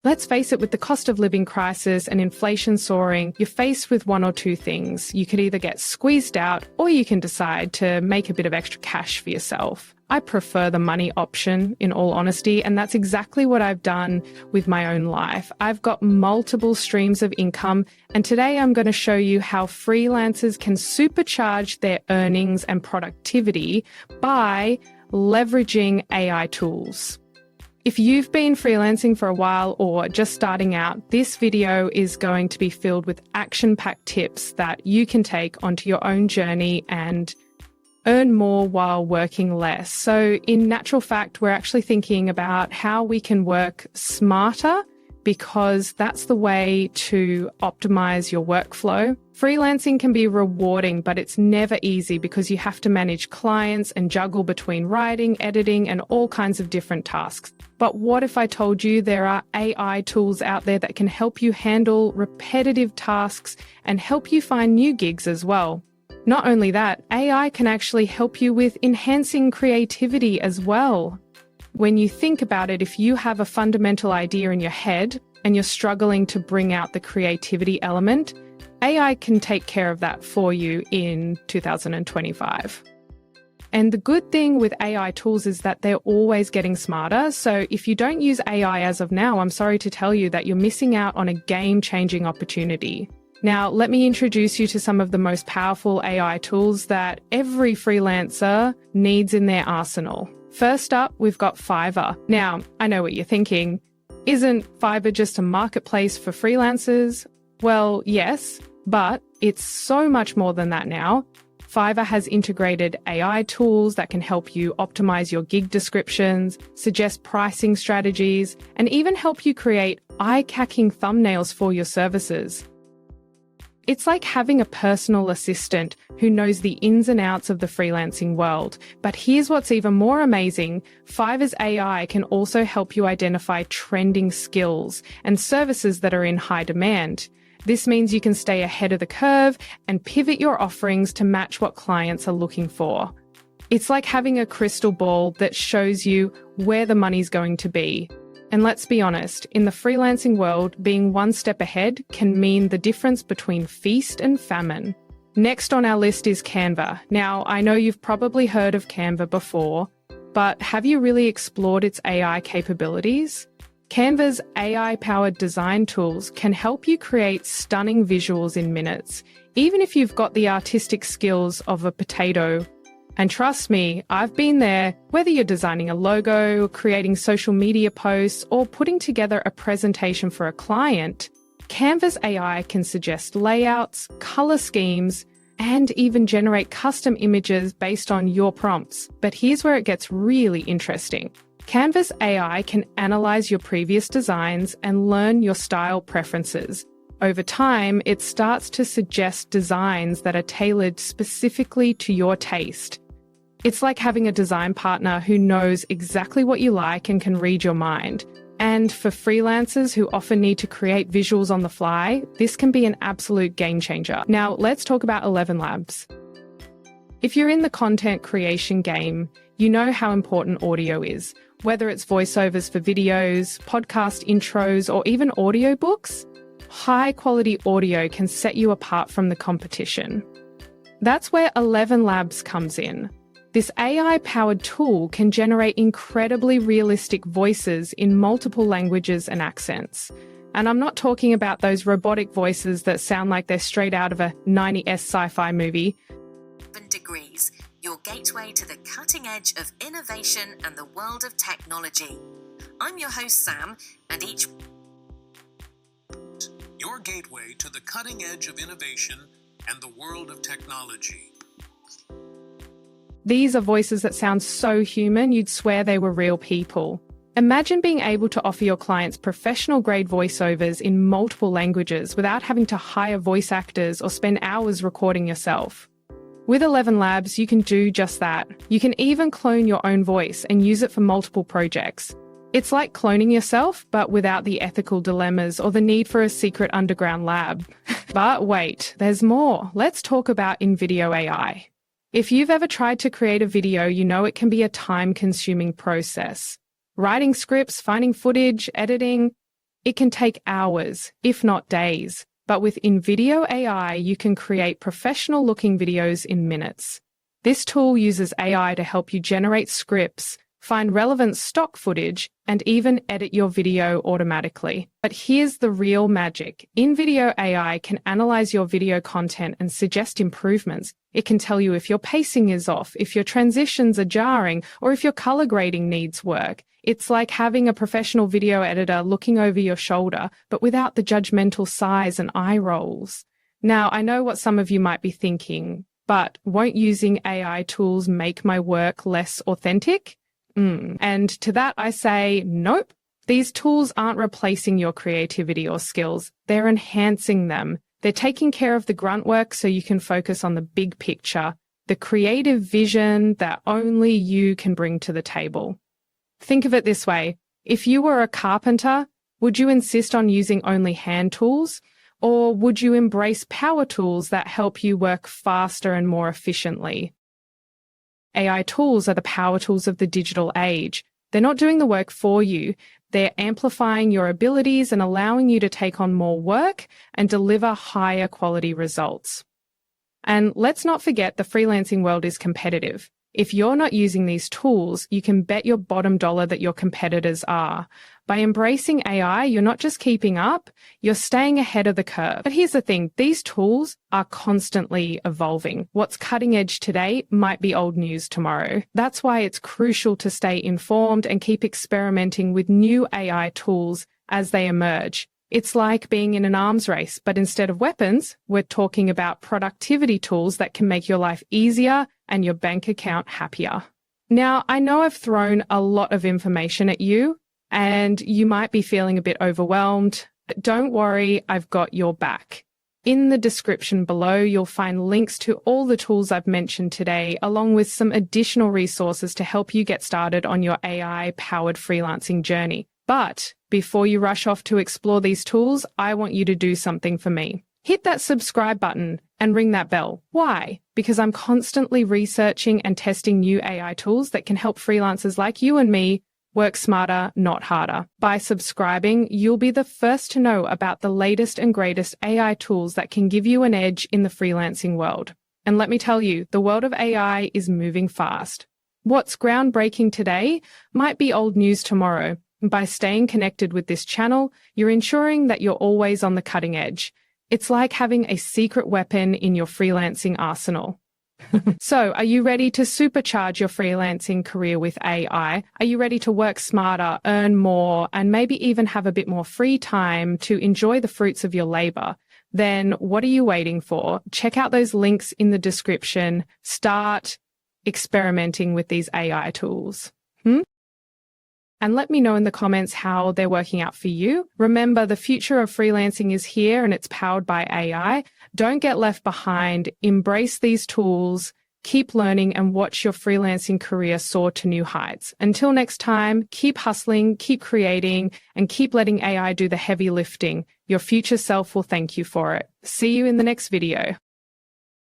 Let's face it, with the cost of living crisis and inflation soaring, you're faced with one or two things. You could either get squeezed out or you can decide to make a bit of extra cash for yourself. I prefer the money option, in all honesty, and that's exactly what I've done with my own life. I've got multiple streams of income, and today I'm going to show you how freelancers can supercharge their earnings and productivity by leveraging AI tools. If you've been freelancing for a while or just starting out, this video is going to be filled with action-packed tips that you can take onto your own journey and earn more while working less. So in natural fact, we're actually thinking about how we can work smarter, because that's the way to optimize your workflow. Freelancing can be rewarding, but it's never easy because you have to manage clients and juggle between writing, editing, and all kinds of different tasks. But what if I told you there are AI tools out there that can help you handle repetitive tasks and help you find new gigs as well? Not only that, AI can actually help you with enhancing creativity as well. When you think about it, if you have a fundamental idea in your head and you're struggling to bring out the creativity element, AI can take care of that for you in 2025. And the good thing with AI tools is that they're always getting smarter. So if you don't use AI as of now, I'm sorry to tell you that you're missing out on a game-changing opportunity. Now, let me introduce you to some of the most powerful AI tools that every freelancer needs in their arsenal. First up, we've got Fiverr. Now, I know what you're thinking. Isn't Fiverr just a marketplace for freelancers? Well, yes, but it's so much more than that now. Fiverr has integrated AI tools that can help you optimize your gig descriptions, suggest pricing strategies, and even help you create eye-catching thumbnails for your services. It's like having a personal assistant who knows the ins and outs of the freelancing world. But here's what's even more amazing. Fiverr's AI can also help you identify trending skills and services that are in high demand. This means you can stay ahead of the curve and pivot your offerings to match what clients are looking for. It's like having a crystal ball that shows you where the money's going to be. And let's be honest, in the freelancing world, being one step ahead can mean the difference between feast and famine. Next on our list is Canva. Now, I know you've probably heard of Canva before, but have you really explored its AI capabilities? Canva's AI-powered design tools can help you create stunning visuals in minutes, even if you've got the artistic skills of a potato. And trust me, I've been there. Whether you're designing a logo, creating social media posts, or putting together a presentation for a client, Canva's AI can suggest layouts, color schemes, and even generate custom images based on your prompts. But here's where it gets really interesting. Canva's AI can analyze your previous designs and learn your style preferences. Over time, it starts to suggest designs that are tailored specifically to your taste. It's like having a design partner who knows exactly what you like and can read your mind. And for freelancers who often need to create visuals on the fly, this can be an absolute game changer. Now, let's talk about ELEVENLABS. If you're in the content creation game, you know how important audio is. Whether it's voiceovers for videos, podcast intros, or even audiobooks, high-quality audio can set you apart from the competition. That's where ELEVENLABS comes in. This AI-powered tool can generate incredibly realistic voices in multiple languages and accents. And I'm not talking about those robotic voices that sound like they're straight out of a 90s sci-fi movie. Degrees, your gateway to the cutting edge of innovation and the world of technology. I'm your host, Sam, and your gateway to the cutting edge of innovation and the world of technology. These are voices that sound so human, you'd swear they were real people. Imagine being able to offer your clients professional-grade voiceovers in multiple languages without having to hire voice actors or spend hours recording yourself. With ELEVENLABS, you can do just that. You can even clone your own voice and use it for multiple projects. It's like cloning yourself, but without the ethical dilemmas or the need for a secret underground lab. But wait, there's more. Let's talk about Invideo AI. If you've ever tried to create a video, you know it can be a time-consuming process. Writing scripts, finding footage, editing. It can take hours, if not days. But with Invideo AI, you can create professional-looking videos in minutes. This tool uses AI to help you generate scripts, find relevant stock footage, and even edit your video automatically. But here's the real magic. Invideo AI can analyze your video content and suggest improvements. It can tell you if your pacing is off, if your transitions are jarring, or if your color grading needs work. It's like having a professional video editor looking over your shoulder, but without the judgmental sighs and eye rolls. Now, I know what some of you might be thinking, but won't using AI tools make my work less authentic? And to that I say, nope. These tools aren't replacing your creativity or skills. They're enhancing them. They're taking care of the grunt work so you can focus on the big picture, the creative vision that only you can bring to the table. Think of it this way. If you were a carpenter, would you insist on using only hand tools? Or would you embrace power tools that help you work faster and more efficiently? AI tools are the power tools of the digital age. They're not doing the work for you. They're amplifying your abilities and allowing you to take on more work and deliver higher quality results. And let's not forget the freelancing world is competitive. If you're not using these tools, you can bet your bottom dollar that your competitors are. By embracing AI, you're not just keeping up, you're staying ahead of the curve. But here's the thing, these tools are constantly evolving. What's cutting edge today might be old news tomorrow. That's why it's crucial to stay informed and keep experimenting with new AI tools as they emerge. It's like being in an arms race, but instead of weapons, we're talking about productivity tools that can make your life easier and your bank account happier. Now, I know I've thrown a lot of information at you, and you might be feeling a bit overwhelmed, but don't worry, I've got your back. In the description below, you'll find links to all the tools I've mentioned today, along with some additional resources to help you get started on your AI-powered freelancing journey. But before you rush off to explore these tools, I want you to do something for me. Hit that subscribe button and ring that bell. Why? Because I'm constantly researching and testing new AI tools that can help freelancers like you and me work smarter, not harder. By subscribing, you'll be the first to know about the latest and greatest AI tools that can give you an edge in the freelancing world. And let me tell you, the world of AI is moving fast. What's groundbreaking today might be old news tomorrow. By staying connected with this channel, you're ensuring that you're always on the cutting edge. It's like having a secret weapon in your freelancing arsenal. So, are you ready to supercharge your freelancing career with AI? Are you ready to work smarter, earn more, and maybe even have a bit more free time to enjoy the fruits of your labor? Then what are you waiting for? Check out those links in the description. Start experimenting with these AI tools. And let me know in the comments how they're working out for you. Remember, the future of freelancing is here and it's powered by AI. Don't get left behind. Embrace these tools, keep learning, and watch your freelancing career soar to new heights. Until next time, keep hustling, keep creating, and keep letting AI do the heavy lifting. Your future self will thank you for it. See you in the next video.